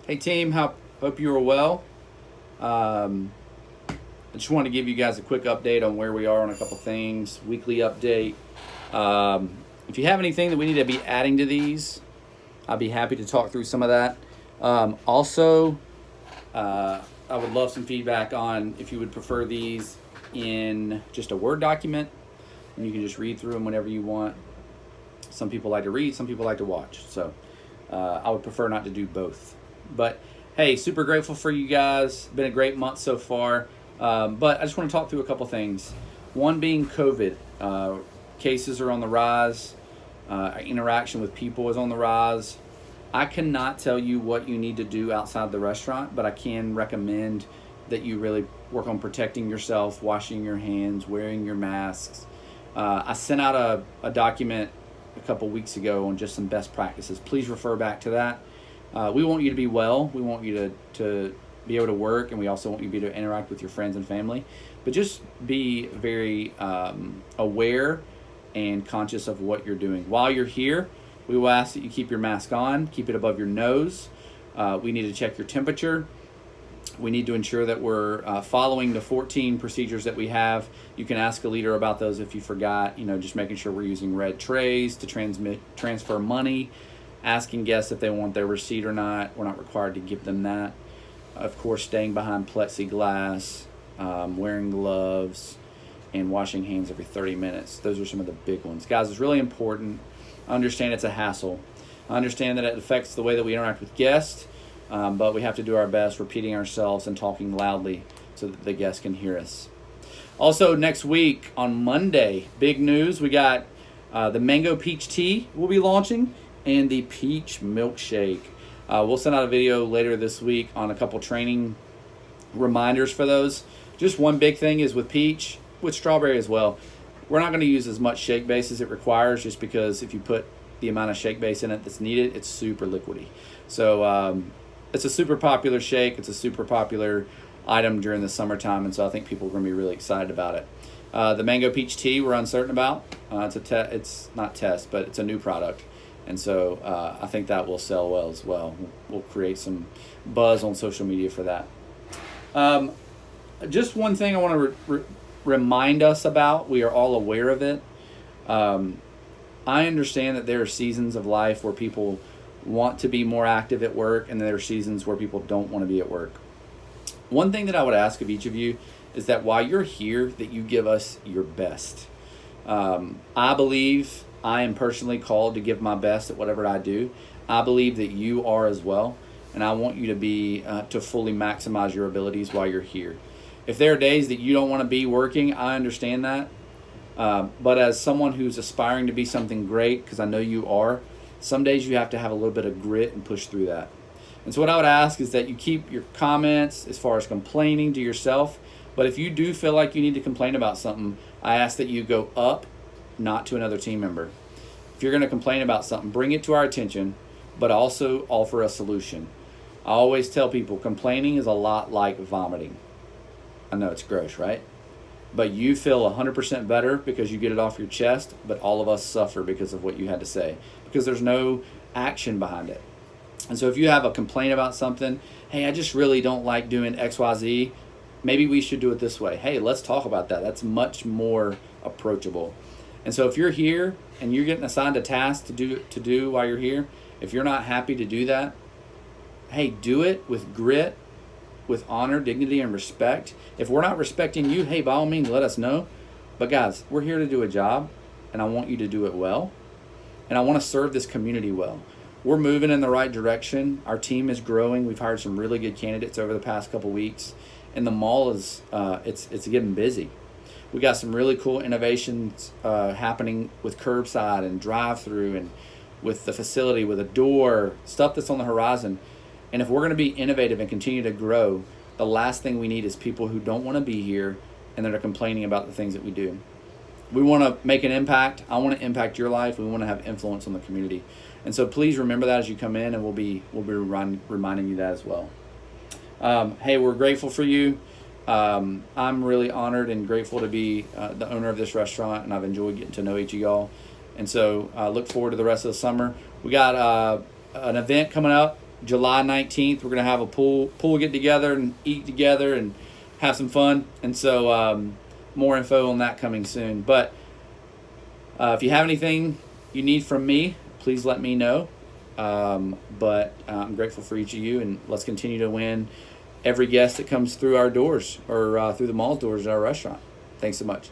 Hey team, hope you are well. Um, I just wanted to give you guys a quick update on where we are on a couple things. Weekly update. If you have anything that we need to be adding to these, I'd be happy to talk through some of that. Also, I would love some feedback on if you would prefer these in just a Word document, and you can just read through them whenever you want. Some people like to read, some people like to watch. So I would prefer not to do both. But hey, super grateful for you guys. Been a great month so far. But I just want to talk through a couple things. One being COVID. Cases are on the rise. Interaction with people is on the rise. I cannot tell you what you need to do outside the restaurant, but I can recommend that you really work on protecting yourself, washing your hands, wearing your masks. I sent out a document a couple weeks ago on just some best practices. Please refer back to that. We want you to be well. We want you to be able to work, and we also want you to be able to interact with your friends and family. But just be very aware and conscious of what you're doing. While you're here, we will ask that you keep your mask on, keep it above your nose. We need to check your temperature. We need to ensure that we're following the 14 procedures that we have. You can ask a leader about those if you forgot. Just making sure we're using red trays to transfer money, asking guests if they want their receipt or not. We're not required to give them that. Of course, staying behind plexiglass, wearing gloves, and washing hands every 30 minutes. Those are some of the big ones. Guys, it's really important. I understand it's a hassle. I understand that it affects the way that we interact with guests, but we have to do our best repeating ourselves and talking loudly so that the guests can hear us. Also, next week on Monday, big news. We got the mango peach tea we'll be launching and the peach milkshake. We'll send out a video later this week on a couple training reminders for those. Just one big thing is with peach, with strawberry as well. We're not going to use as much shake base as it requires, just because if you put the amount of shake base in it that's needed, it's super liquidy. So it's a super popular shake. It's a super popular item during the summertime, and so I think people are going to be really excited about it. The mango peach tea we're uncertain about. It's not test, but it's a new product. And so I think that will sell well as well. We'll create some buzz on social media for that. Just one thing I want to remind us about. We are all aware of it. I understand that there are seasons of life where people want to be more active at work, and there are seasons where people don't want to be at work. One thing that I would ask of each of you is that while you're here, that you give us your best. I believe I am personally called to give my best at whatever I do. I believe that you are as well, and I want you to be to fully maximize your abilities while you're here. If there are days that you don't want to be working, I understand that. But as someone who's aspiring to be something great, because I know you are, some days you have to have a little bit of grit and push through that. And so what I would ask is that you keep your comments as far as complaining to yourself. But if you do feel like you need to complain about something, I ask that you go up, not to another team member. If you're going to complain about something, bring it to our attention, but also offer a solution. I always tell people complaining is a lot like vomiting. I know it's gross, right? But you feel 100% better because you get it off your chest, but all of us suffer because of what you had to say, because there's no action behind it. And so if you have a complaint about something, hey, I just really don't like doing XYZ, maybe we should do it this way. Hey, let's talk about that. That's much more approachable. And so if you're here and you're getting assigned a task to do while you're here, if you're not happy to do that, hey, do it with grit, with honor, dignity, and respect. If we're not respecting you, hey, by all means, let us know. But guys, we're here to do a job, and I want you to do it well. And I want to serve this community well. We're moving in the right direction. Our team is growing. We've hired some really good candidates over the past couple weeks. And the mall is it's getting busy. We got some really cool innovations happening with curbside and drive-through, and with the facility, with a door, stuff that's on the horizon. And if we're going to be innovative and continue to grow, the last thing we need is people who don't want to be here and that are complaining about the things that we do. We want to make an impact. I want to impact your life. We want to have influence on the community. And so please remember that as you come in, and we'll be reminding you that as well. Hey, we're grateful for you. I'm really honored and grateful to be the owner of this restaurant, and I've enjoyed getting to know each of y'all. And so look forward to the rest of the summer. We got an event coming up July 19th, we're going to have a pool get together and eat together and have some fun. And so more info on that coming soon. But if you have anything you need from me, please let me know. But I'm grateful for each of you, and let's continue to win every guest that comes through our doors or through the mall doors at our restaurant. Thanks so much.